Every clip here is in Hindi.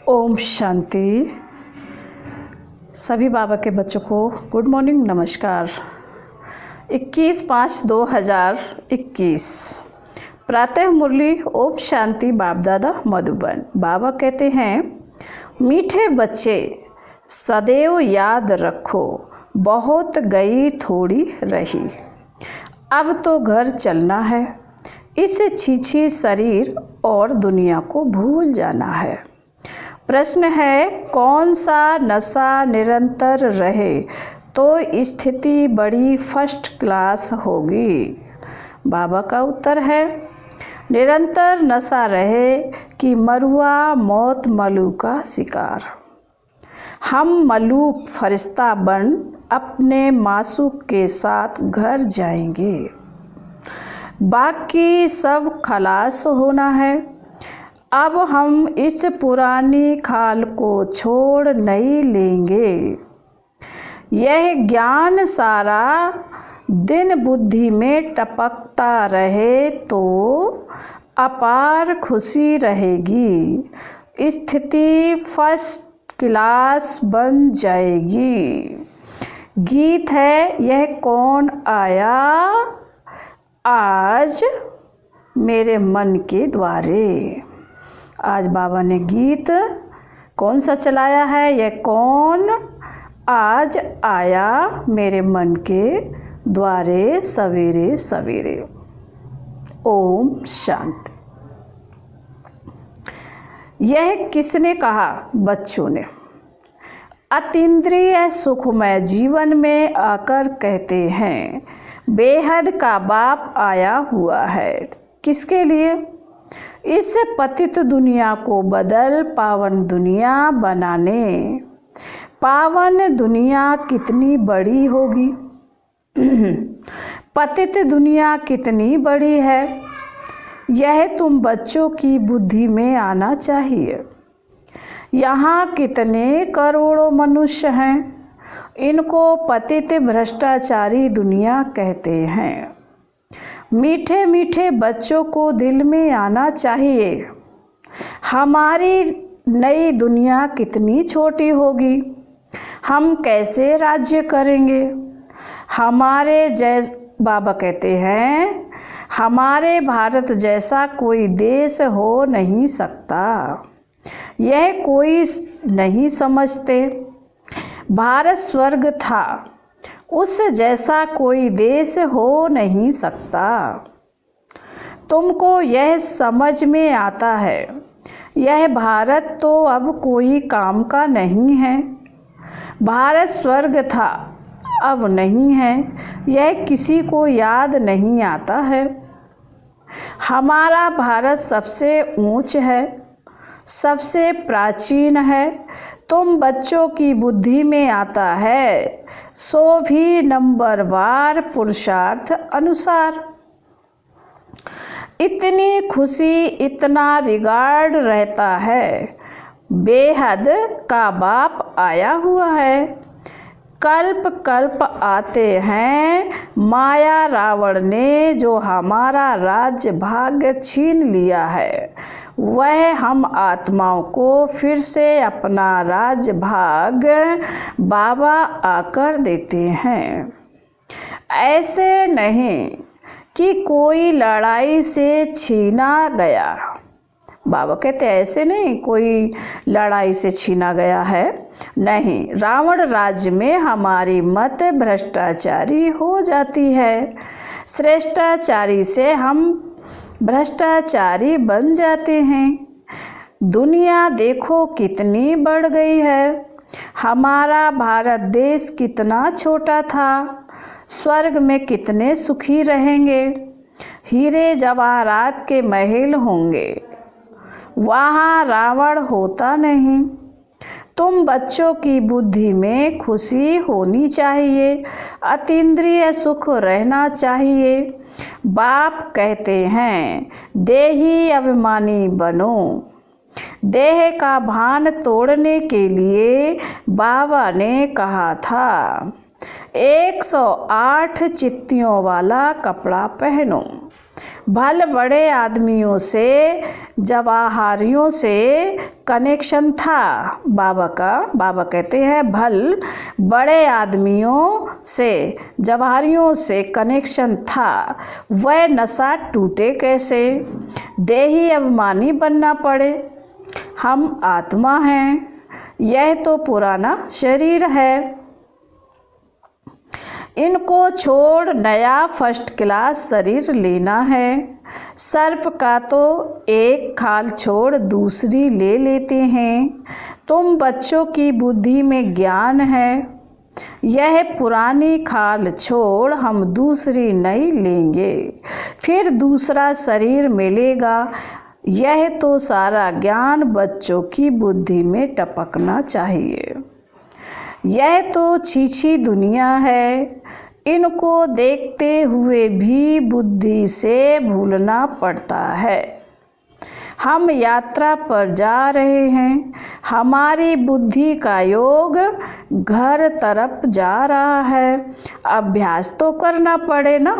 ओम शांति। सभी बाबा के बच्चों को गुड मॉर्निंग, नमस्कार। 21/5/2021 प्रातः मुरली। ओम शांति। बाप दादा मधुबन। बाबा कहते हैं, मीठे बच्चे सदैव याद रखो, बहुत गई थोड़ी रही, अब तो घर चलना है, इस छीछी शरीर और दुनिया को भूल जाना है। प्रश्न है, कौन सा नशा निरंतर रहे तो स्थिति बड़ी फर्स्ट क्लास होगी? बाबा का उत्तर है, निरंतर नशा रहे कि मरुआ मौत मलू का शिकार। हम मलूक फरिश्ता बन अपने मासूक के साथ घर जाएंगे, बाकी सब खलास होना है। अब हम इस पुरानी खाल को छोड़ नहीं लेंगे। यह ज्ञान सारा दिन बुद्धि में टपकता रहे तो अपार खुशी रहेगी, स्थिति फर्स्ट क्लास बन जाएगी। गीत है, यह कौन आया आज मेरे मन के द्वारे। आज बाबा ने गीत कौन सा चलाया है? यह कौन आज आया मेरे मन के द्वारे सवेरे सवेरे। ओम शांति। यह किसने कहा? बच्चों ने। अतीन्द्रिय सुखमय जीवन में आकर कहते हैं, बेहद का बाप आया हुआ है। किसके लिए? इस पतित दुनिया को बदल पावन दुनिया बनाने। पावन दुनिया कितनी बड़ी होगी? पतित दुनिया कितनी बड़ी है, यह तुम बच्चों की बुद्धि में आना चाहिए। यहाँ कितने करोड़ों मनुष्य हैं, इनको पतित भ्रष्टाचारी दुनिया कहते हैं। मीठे मीठे बच्चों को दिल में आना चाहिए, हमारी नई दुनिया कितनी छोटी होगी, हम कैसे राज्य करेंगे। बाबा कहते हैं, हमारे भारत जैसा कोई देश हो नहीं सकता, यह कोई नहीं समझते। भारत स्वर्ग था, उस जैसा कोई देश हो नहीं सकता। तुमको यह समझ में आता है, यह भारत तो अब कोई काम का नहीं है। भारत स्वर्ग था, अब नहीं है, यह किसी को याद नहीं आता है। हमारा भारत सबसे ऊंच है, सबसे प्राचीन है। तुम बच्चों की बुद्धि में आता है, सो भी नंबरवार पुरुषार्थ अनुसार। इतनी खुशी, इतना रिगार्ड रहता है, बेहद का बाप आया हुआ है। कल्प कल्प आते हैं, माया रावण ने जो हमारा राज्य भाग्य छीन लिया है, वह हम आत्माओं को फिर से अपना राज भाग बाबा आकर देते हैं। ऐसे नहीं कि कोई लड़ाई से छीना गया। बाबा कहते ऐसे नहीं कोई लड़ाई से छीना गया है, नहीं। रावण राज्य में हमारी मत भ्रष्टाचारी हो जाती है, श्रेष्ठाचारी से हम भ्रष्टाचारी बन जाते हैं। दुनिया देखो कितनी बढ़ गई है, हमारा भारत देश कितना छोटा था, स्वर्ग में कितने सुखी रहेंगे, हीरे जवाहरात के महल होंगे, वहाँ रावण होता नहीं। तुम बच्चों की बुद्धि में खुशी होनी चाहिए, अतीन्द्रिय सुख रहना चाहिए। बाप कहते हैं, देही अभिमानी बनो। देह का भान तोड़ने के लिए बाबा ने कहा था, 108 चित्तियों वाला कपड़ा पहनो। भल बड़े आदमियों से जवाहरियों से कनेक्शन था। बाबा कहते हैं भल बड़े आदमियों से जवाहरियों से कनेक्शन था, वह नशा टूटे कैसे। देही अभिमानी बनना पड़े, हम आत्मा हैं, यह तो पुराना शरीर है। इनको छोड़ नया फर्स्ट क्लास शरीर लेना है। सर्प का तो एक खाल छोड़ दूसरी ले लेते हैं। तुम बच्चों की बुद्धि में ज्ञान है, यह पुरानी खाल छोड़ हम दूसरी नई लेंगे, फिर दूसरा शरीर मिलेगा। यह तो सारा ज्ञान बच्चों की बुद्धि में टपकना चाहिए। यह तो छीछी दुनिया है, इनको देखते हुए भी बुद्धि से भूलना पड़ता है। हम यात्रा पर जा रहे हैं, हमारी बुद्धि का योग घर तरफ जा रहा है। अभ्यास तो करना पड़े ना।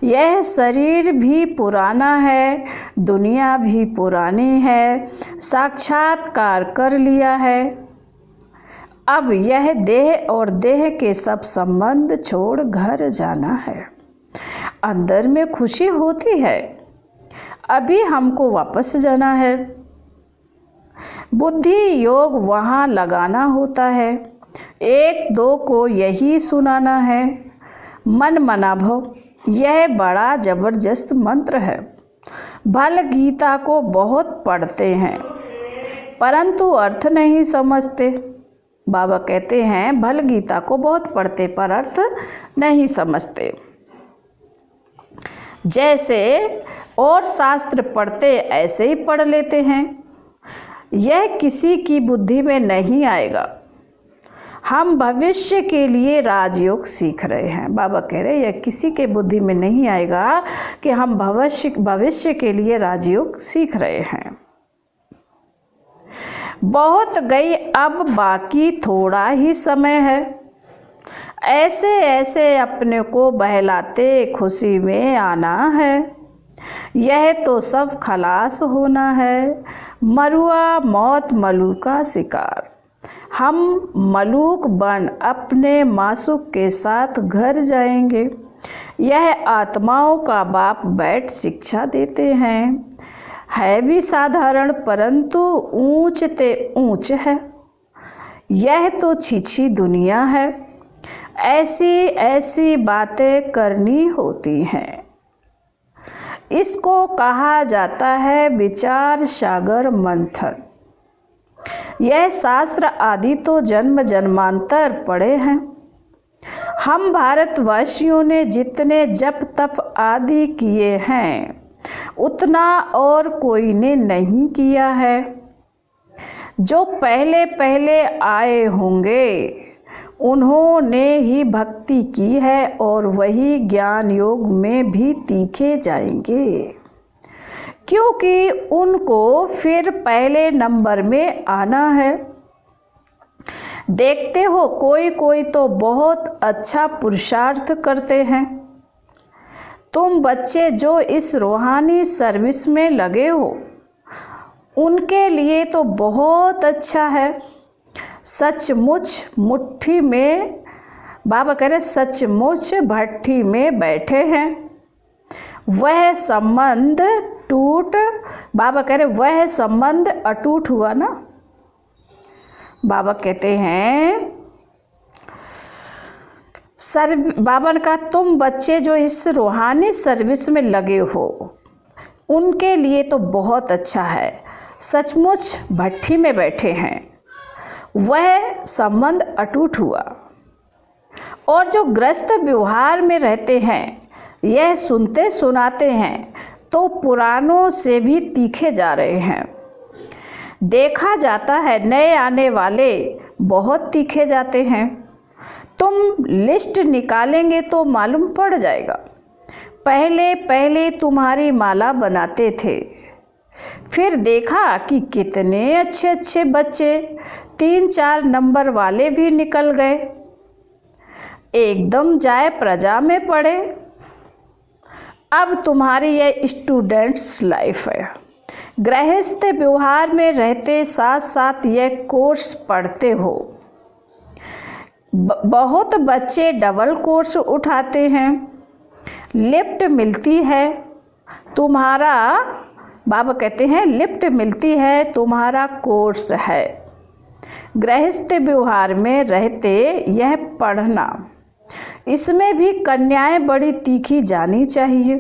यह शरीर भी पुराना है, दुनिया भी पुरानी है, साक्षात्कार कर लिया है। अब यह देह और देह के सब संबंध छोड़ घर जाना है। अंदर में खुशी होती है, अभी हमको वापस जाना है। बुद्धि योग वहाँ लगाना होता है, एक दो को यही सुनाना है। मन मना भव, यह बड़ा जबरदस्त मंत्र है। भल गीता को बहुत पढ़ते हैं परंतु अर्थ नहीं समझते। बाबा कहते हैं भल गीता को बहुत पढ़ते पर अर्थ नहीं समझते। जैसे और शास्त्र पढ़ते ऐसे ही पढ़ लेते हैं, यह किसी की बुद्धि में नहीं आएगा। हम भविष्य के लिए राजयोग सीख रहे हैं। बाबा कह रहे हैं यह किसी के बुद्धि में नहीं आएगा कि हम भविष्य के लिए राजयोग सीख रहे हैं। बहुत गई, अब बाकी थोड़ा ही समय है। ऐसे ऐसे अपने को बहलाते खुशी में आना है। यह तो सब खलास होना है। मरुआ मौत मलू का शिकार। हम मलूक बन अपने मासूक के साथ घर जाएंगे। यह आत्माओं का बाप बैठ शिक्षा देते हैं। है भी साधारण परंतु ऊंच ते ऊंच है। यह तो छीछी दुनिया है, ऐसी ऐसी बातें करनी होती हैं। इसको कहा जाता है विचार सागर मंथन। यह शास्त्र आदि तो जन्म जन्मांतर पढ़े हैं। हम भारतवासियों ने जितने जप तप आदि किए हैं उतना और कोई ने नहीं किया है। जो पहले पहले आए होंगे उन्होंने ही भक्ति की है और वही ज्ञान योग में भी तीखे जाएंगे, क्योंकि उनको फिर पहले नंबर में आना है। देखते हो कोई कोई तो बहुत अच्छा पुरुषार्थ करते हैं। तुम बच्चे जो इस रूहानी सर्विस में लगे हो उनके लिए तो बहुत अच्छा है। सचमुच मुट्ठी में, बाबा कह रहे सचमुच भट्ठी में बैठे हैं। वह संबंध टूट, बाबा कह रहे वह संबंध अटूट हुआ ना। बाबा कहते हैं बाबा ने कहा तुम बच्चे जो इस रूहानी सर्विस में लगे हो उनके लिए तो बहुत अच्छा है। सचमुच भट्ठी में बैठे हैं, वह संबंध अटूट हुआ। और जो ग्रस्त व्यवहार में रहते हैं यह सुनते सुनाते हैं तो पुरानों से भी तीखे जा रहे हैं। देखा जाता है नए आने वाले बहुत तीखे जाते हैं। तुम लिस्ट निकालेंगे तो मालूम पड़ जाएगा। पहले पहले तुम्हारी माला बनाते थे, फिर देखा कि कितने अच्छे अच्छे बच्चे 3-4 नंबर वाले भी निकल गए, एकदम जाए प्रजा में पड़े। अब तुम्हारी यह स्टूडेंट्स लाइफ है। गृहस्थ व्यवहार में रहते साथ साथ यह कोर्स पढ़ते हो। बहुत बच्चे डबल कोर्स उठाते हैं। लिफ्ट मिलती है तुम्हारा, बाबा कहते हैं लिफ्ट मिलती है तुम्हारा कोर्स है। गृहस्थ व्यवहार में रहते यह पढ़ना, इसमें भी कन्याएं बड़ी तीखी जानी चाहिए।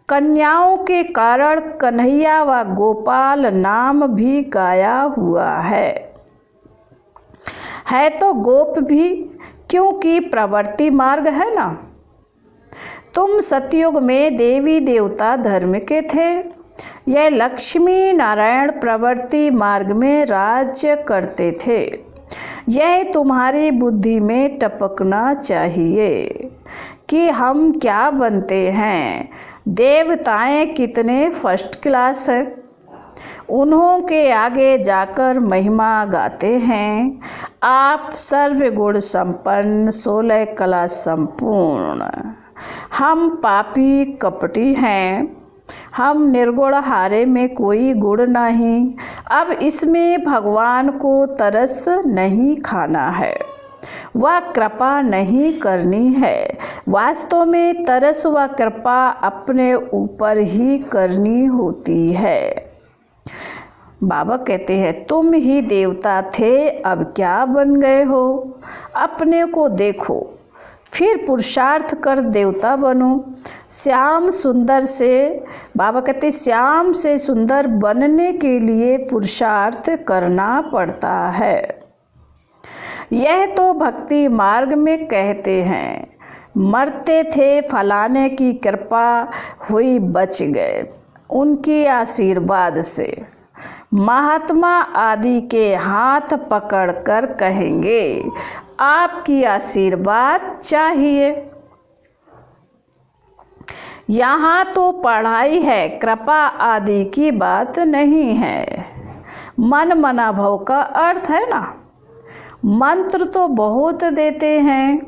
कन्याओं के कारण कन्हैया व गोपाल नाम भी गाया हुआ है तो गोप भी, क्योंकि प्रवृत्ति मार्ग है ना। तुम सतयुग में देवी देवता धर्म के थे। यह लक्ष्मी नारायण प्रवृत्ति मार्ग में राज्य करते थे। यह तुम्हारी बुद्धि में टपकना चाहिए कि हम क्या बनते हैं। देवताएं कितने फर्स्ट क्लास है, उन्हों के आगे जाकर महिमा गाते हैं। आप सर्वगुण संपन्न 16 कला संपूर्ण। हम पापी कपटी हैं, हम निर्गुण हारे में कोई गुण नहीं। अब इसमें भगवान को तरस नहीं खाना है, वह कृपा नहीं करनी है। वास्तव में तरस व कृपा अपने ऊपर ही करनी होती है। बाबा कहते हैं तुम ही देवता थे, अब क्या बन गए हो। अपने को देखो, फिर पुरुषार्थ कर देवता बनो। श्याम सुंदर से, बाबा कहते श्याम से सुंदर बनने के लिए पुरुषार्थ करना पड़ता है। यह तो भक्ति मार्ग में कहते हैं। मरते थे फलाने की कृपा हुई बच गए उनकी आशीर्वाद से। महात्मा आदि के हाथ पकड़कर कहेंगे आपकी आशीर्वाद चाहिए। यहाँ तो पढ़ाई है, कृपा आदि की बात नहीं है। मन मना भव का अर्थ है ना। मंत्र तो बहुत देते हैं,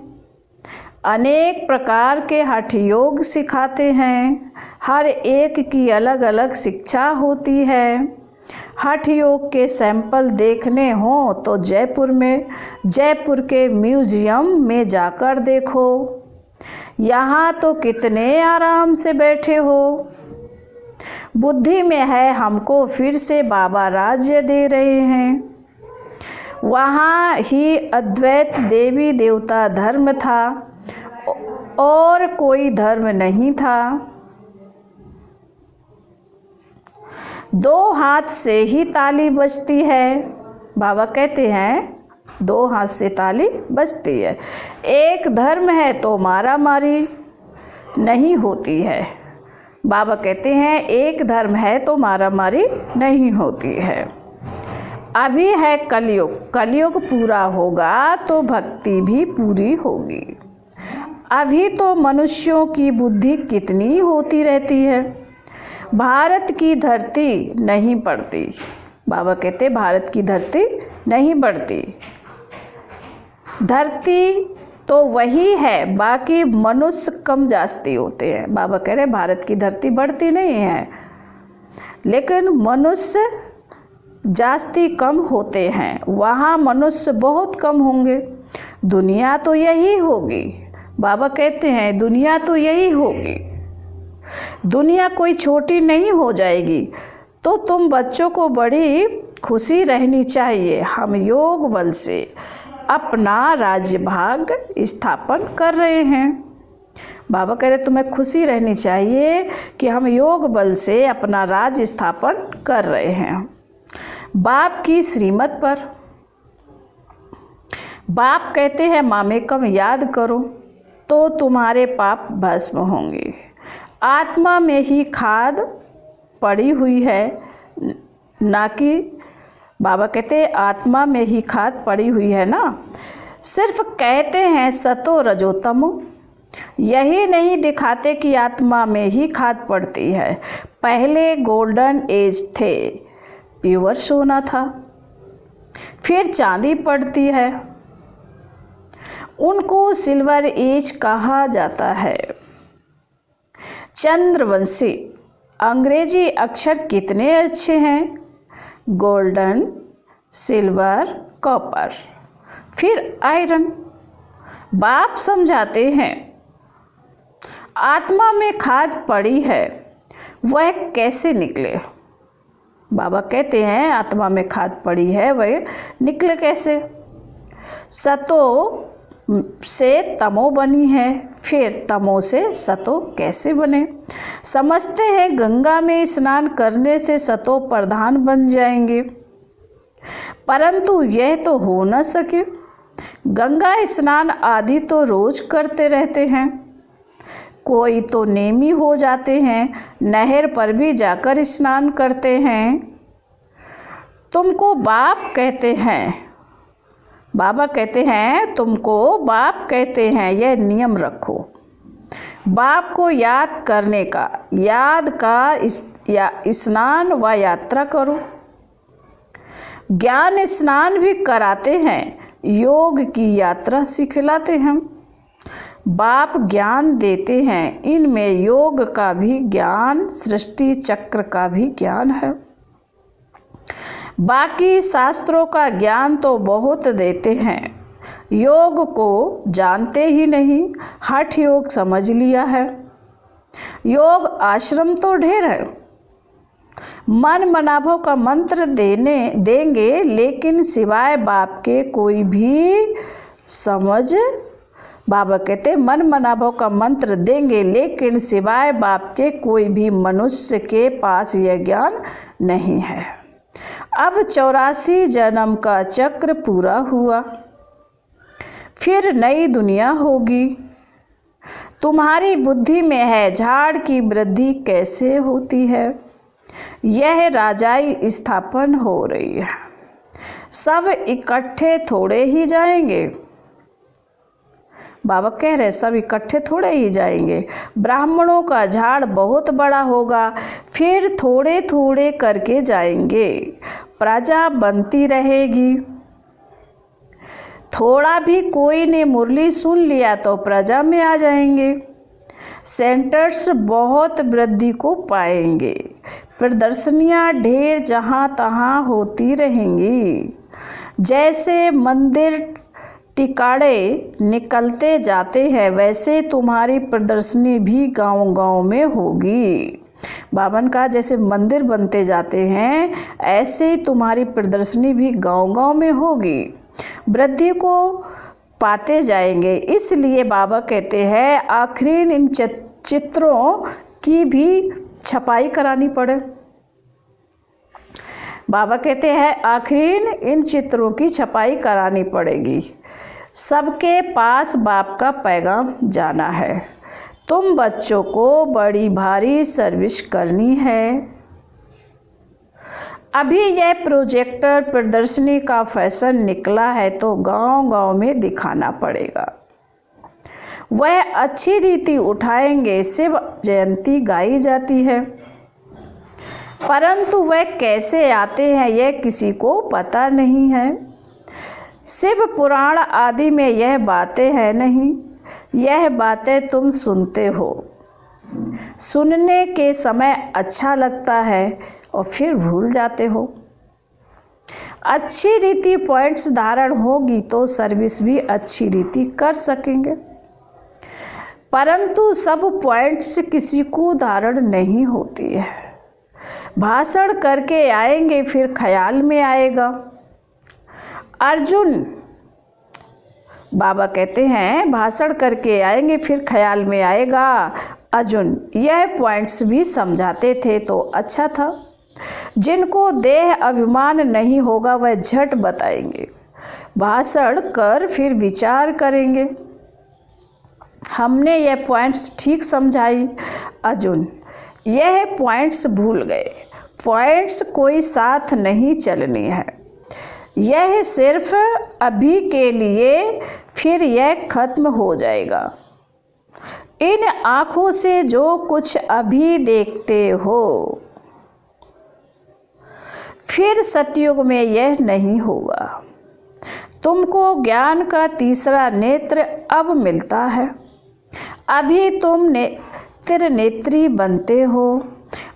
अनेक प्रकार के हठ योग सिखाते हैं। हर एक की अलग अलग शिक्षा होती है। हठ योग के सैंपल देखने हों तो जयपुर के म्यूजियम में जाकर देखो। यहाँ तो कितने आराम से बैठे हो। बुद्धि में है हमको फिर से बाबा राज्य दे रहे हैं। वहाँ ही अद्वैत देवी देवता धर्म था और कोई धर्म नहीं था। दो हाथ से ही ताली बजती है। बाबा कहते हैं 2 हाथ से ताली बजती है। एक धर्म है तो मारा मारी नहीं होती है। बाबा कहते हैं एक धर्म है तो मारा मारी नहीं होती है। अभी है कलयुग, कलयुग पूरा होगा तो भक्ति भी पूरी होगी। अभी तो मनुष्यों की बुद्धि कितनी होती रहती है। भारत की धरती नहीं बढ़ती। बाबा कहते भारत की धरती नहीं बढ़ती। धरती तो वही है, बाकी मनुष्य कम जास्ती होते हैं। बाबा कह रहे भारत की धरती बढ़ती नहीं है, लेकिन मनुष्य जास्ती कम होते हैं। वहाँ मनुष्य बहुत कम होंगे। दुनिया तो यही होगी। बाबा कहते हैं दुनिया तो यही होगी। दुनिया कोई छोटी नहीं हो जाएगी। तो तुम बच्चों को बड़ी खुशी रहनी चाहिए। हम योग बल से अपना राज्य भाग स्थापन कर रहे हैं। बाबा कह रहे तुम्हें खुशी रहनी चाहिए कि हम योग बल से अपना राज्य स्थापन कर रहे हैं। बाप की श्रीमत पर बाप कहते हैं मामेकम याद करो तो तुम्हारे पाप भस्म होंगे। आत्मा में ही खाद पड़ी हुई है, ना कि बाबा कहते आत्मा में ही खाद पड़ी हुई है ना। सिर्फ कहते हैं सतो रजो तमो, यही नहीं दिखाते कि आत्मा में ही खाद पड़ती है। पहले गोल्डन एज थे, प्योर सोना था, फिर चांदी पड़ती है, उनको सिल्वर एज कहा जाता है। चंद्रवंशी, अंग्रेजी अक्षर कितने अच्छे हैं? Golden, silver, copper. फिर आयरन। बाप समझाते हैं, आत्मा में खाद पड़ी है, वह कैसे निकले? बाबा कहते हैं आत्मा में खाद पड़ी है, वह निकले कैसे? सतो से तमो बनी है, फिर तमो से सतो कैसे बने? समझते हैं गंगा में स्नान करने से सतो प्रधान बन जाएंगे, परंतु यह तो हो न सके। गंगा स्नान आदि तो रोज करते रहते हैं, कोई तो नेमी हो जाते हैं, नहर पर भी जाकर स्नान करते हैं। तुमको बाप कहते हैं, बाबा कहते हैं तुमको बाप कहते हैं, यह नियम रखो। बाप को याद करने का, याद का स्नान व यात्रा करो। ज्ञान स्नान भी कराते हैं, योग की यात्रा सिखलाते हैं। बाप ज्ञान देते हैं, इनमें योग का भी ज्ञान, सृष्टि चक्र का भी ज्ञान है। बाकी शास्त्रों का ज्ञान तो बहुत देते हैं, योग को जानते ही नहीं, हठ योग समझ लिया है। योग आश्रम तो ढेर है, मन मनाभव का मंत्र देंगे, लेकिन सिवाय बाप के कोई भी समझ, बाबा कहते मन मनाभव का मंत्र देंगे, लेकिन सिवाय बाप के कोई भी मनुष्य के पास यह ज्ञान नहीं है। अब 84 जन्म का चक्र पूरा हुआ, फिर नई दुनिया होगी। तुम्हारी बुद्धि में है झाड़ की वृद्धि कैसे होती है, यह राजाई स्थापन हो रही है। सब इकट्ठे थोड़े ही जाएंगे, बाबा कह रहे सब इकट्ठे थोड़े ही जाएंगे। ब्राह्मणों का झाड़ बहुत बड़ा होगा, फिर थोड़े थोड़े करके जाएंगे, प्रजा बनती रहेगी। थोड़ा भी कोई ने मुरली सुन लिया तो प्रजा में आ जाएंगे। सेंटर्स बहुत वृद्धि को पाएंगे, प्रदर्शनियाँ ढेर जहाँ तहाँ होती रहेंगी। जैसे मंदिर टिकाड़े निकलते जाते हैं, वैसे तुम्हारी प्रदर्शनी भी गांव-गांव में होगी। बावन का जैसे मंदिर बनते जाते हैं, ऐसे ही तुम्हारी प्रदर्शनी भी गांव-गांव में होगी, वृद्धि को पाते जाएंगे। इसलिए बाबा कहते हैं आखिरी इन चित्रों की भी छपाई करानी पड़े। बाबा कहते हैं आखिरी इन चित्रों की छपाई करानी पड़ेगी। सबके पास बाप का पैगाम जाना है। तुम बच्चों को बड़ी भारी सर्विस करनी है। अभी यह प्रोजेक्टर प्रदर्शनी का फैशन निकला है तो गांव-गांव में दिखाना पड़ेगा। वह अच्छी रीति उठाएंगे। शिव जयंती गाई जाती है, परंतु वह कैसे आते हैं यह किसी को पता नहीं है। शिव पुराण आदि में यह बातें हैं नहीं, यह बातें तुम सुनते हो। सुनने के समय अच्छा लगता है और फिर भूल जाते हो। अच्छी रीति पॉइंट्स धारण होगी तो सर्विस भी अच्छी रीति कर सकेंगे, परंतु सब पॉइंट्स किसी को धारण नहीं होती है। भाषण करके आएंगे फिर ख्याल में आएगा। अर्जुन, बाबा कहते हैं भाषण करके आएंगे फिर ख्याल में आएगा। अर्जुन यह पॉइंट्स भी समझाते थे तो अच्छा था। जिनको देह अभिमान नहीं होगा वह झट बताएंगे, भाषण कर फिर विचार करेंगे। हमने यह पॉइंट्स ठीक समझाई। अर्जुन यह पॉइंट्स भूल गए। पॉइंट्स कोई साथ नहीं चलनी है, यह सिर्फ अभी के लिए, फिर यह खत्म हो जाएगा। इन आँखों से जो कुछ अभी देखते हो फिर सतयुग में यह नहीं होगा। तुमको ज्ञान का तीसरा नेत्र अब मिलता है। अभी तुमने त्रिनेत्री बनते हो।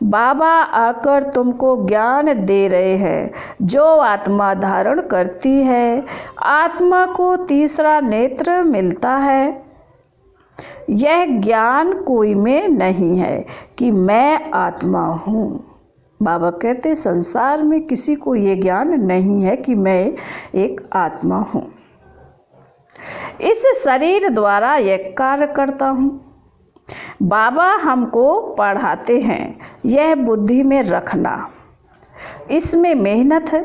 बाबा आकर तुमको ज्ञान दे रहे हैं। जो आत्मा धारण करती है, आत्मा को तीसरा नेत्र मिलता है। यह ज्ञान कोई में नहीं है कि मैं आत्मा हूँ। बाबा कहते संसार में किसी को ये ज्ञान नहीं है कि मैं एक आत्मा हूँ। इस शरीर द्वारा यह कार्य करता हूँ। बाबा हमको पढ़ाते हैं, यह बुद्धि में रखना। इसमें मेहनत है।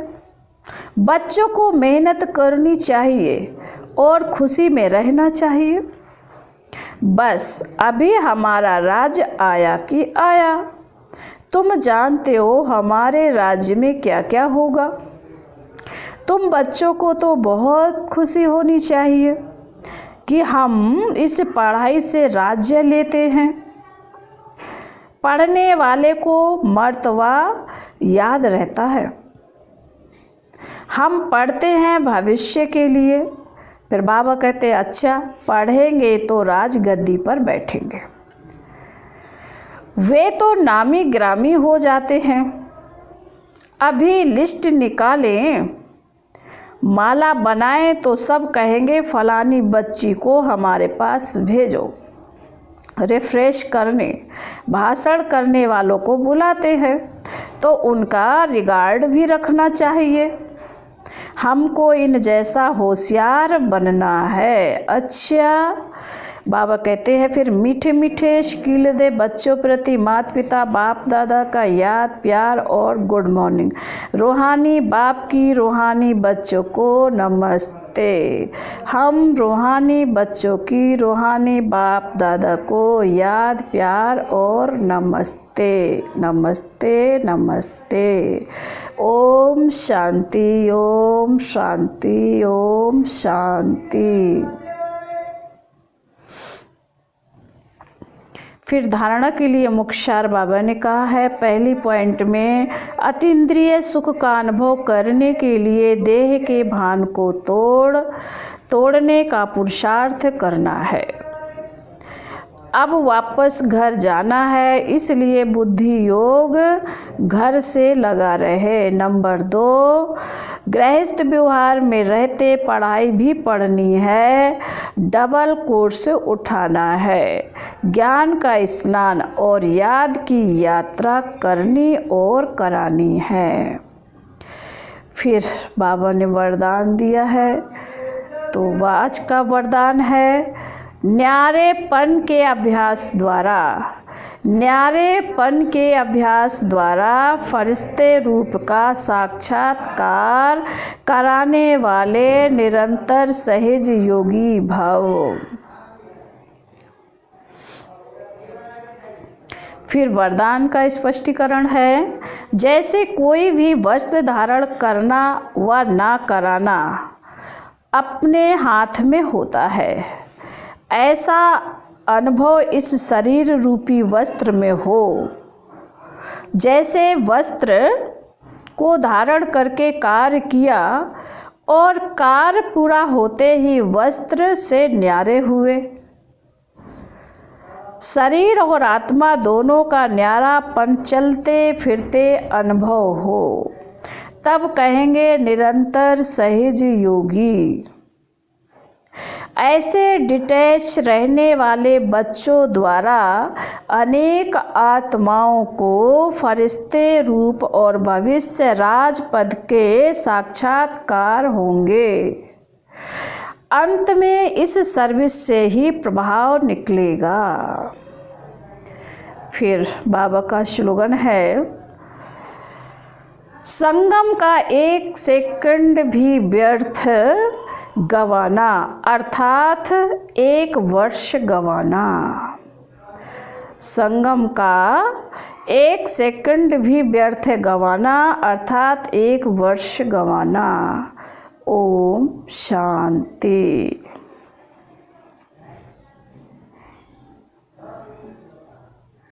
बच्चों को मेहनत करनी चाहिए और खुशी में रहना चाहिए। बस अभी हमारा राज्य आया कि आया। तुम जानते हो हमारे राज्य में क्या क्या होगा। तुम बच्चों को तो बहुत खुशी होनी चाहिए कि हम इस पढ़ाई से राज्य लेते हैं। पढ़ने वाले को मर्तबा याद रहता है। हम पढ़ते हैं भविष्य के लिए। फिर बाबा कहते अच्छा पढ़ेंगे तो राजगद्दी पर बैठेंगे। वे तो नामी ग्रामी हो जाते हैं। अभी लिस्ट निकालें, माला बनाएं तो सब कहेंगे फलानी बच्ची को हमारे पास भेजो। रिफ्रेश करने, भाषण करने वालों को बुलाते हैं तो उनका रिगार्ड भी रखना चाहिए। हमको इन जैसा होशियार बनना है। अच्छा, बाबा कहते हैं फिर मीठे मीठे शकील दे बच्चों प्रति माता पिता बाप दादा का याद प्यार और गुड मॉर्निंग। रूहानी बाप की रूहानी बच्चों को नमस्ते। हम रूहानी बच्चों की रूहानी बाप दादा को याद प्यार और नमस्ते नमस्ते नमस्ते। ओम शांति ओम शांति ओम शांति। फिर धारणा के लिए मुख्य बाबा ने कहा है पहली पॉइंट में अतीन्द्रिय सुख का अनुभव करने के लिए देह के भान को तोड़ने का पुरुषार्थ करना है। अब वापस घर जाना है, इसलिए बुद्धि योग घर से लगा रहे। नंबर 2, गृहस्थ व्यवहार में रहते पढ़ाई भी पढ़नी है, डबल कोर्स उठाना है, ज्ञान का स्नान और याद की यात्रा करनी और करानी है। फिर बाबा ने वरदान दिया है, तो आज का वरदान है न्यारेपन के अभ्यास द्वारा फरिश्ते रूप का साक्षात्कार कराने वाले निरंतर सहज योगी भव। फिर वरदान का स्पष्टीकरण है, जैसे कोई भी वस्त्र धारण करना व ना कराना अपने हाथ में होता है, ऐसा अनुभव इस शरीर रूपी वस्त्र में हो। जैसे वस्त्र को धारण करके कार्य किया और कार्य पूरा होते ही वस्त्र से न्यारे हुए, शरीर और आत्मा दोनों का न्यारापन चलते फिरते अनुभव हो, तब कहेंगे निरंतर सहज योगी। ऐसे डिटैच रहने वाले बच्चों द्वारा अनेक आत्माओं को फरिश्ते रूप और भविष्य राजपद के साक्षात्कार होंगे। अंत में इस सर्विस से ही प्रभाव निकलेगा। फिर बाबा का स्लोगन है, संगम का 1 सेकंड भी व्यर्थ गवाना अर्थात 1 वर्ष गवाना। संगम का 1 सेकंड भी व्यर्थ गवाना अर्थात 1 वर्ष गवाना। ओम शांति।